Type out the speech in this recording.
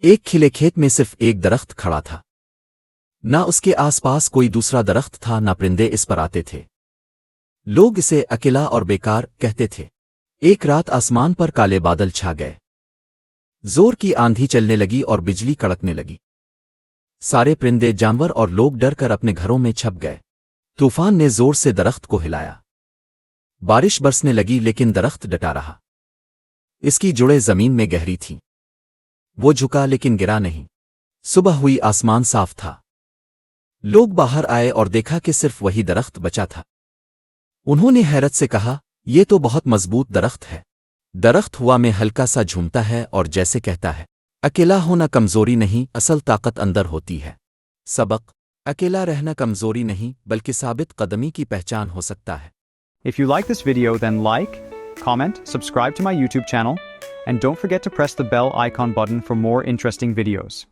ایک کھلے کھیت میں صرف ایک درخت کھڑا تھا، نہ اس کے آس پاس کوئی دوسرا درخت تھا، نہ پرندے اس پر آتے تھے۔ لوگ اسے اکیلا اور بیکار کہتے تھے۔ ایک رات آسمان پر کالے بادل چھا گئے، زور کی آندھی چلنے لگی اور بجلی کڑکنے لگی۔ سارے پرندے، جانور اور لوگ ڈر کر اپنے گھروں میں چھپ گئے۔ طوفان نے زور سے درخت کو ہلایا، بارش برسنے لگی لیکن درخت ڈٹا رہا۔ اس کی جڑیں زمین میں گہری تھیں، وہ جھکا لیکن گرا نہیں۔ صبح ہوئی، آسمان صاف تھا۔ لوگ باہر آئے اور دیکھا کہ صرف وہی درخت بچا تھا۔ انہوں نے حیرت سے کہا، یہ تو بہت مضبوط درخت ہے۔ درخت ہوا میں ہلکا سا جھومتا ہے اور جیسے کہتا ہے، اکیلا ہونا کمزوری نہیں، اصل طاقت اندر ہوتی ہے۔ سبق: اکیلا رہنا کمزوری نہیں بلکہ ثابت قدمی کی پہچان ہو سکتا ہے۔ If you like this video, then like, comment, subscribe to my YouTube channel, and don't forget to press the bell icon button for more interesting videos.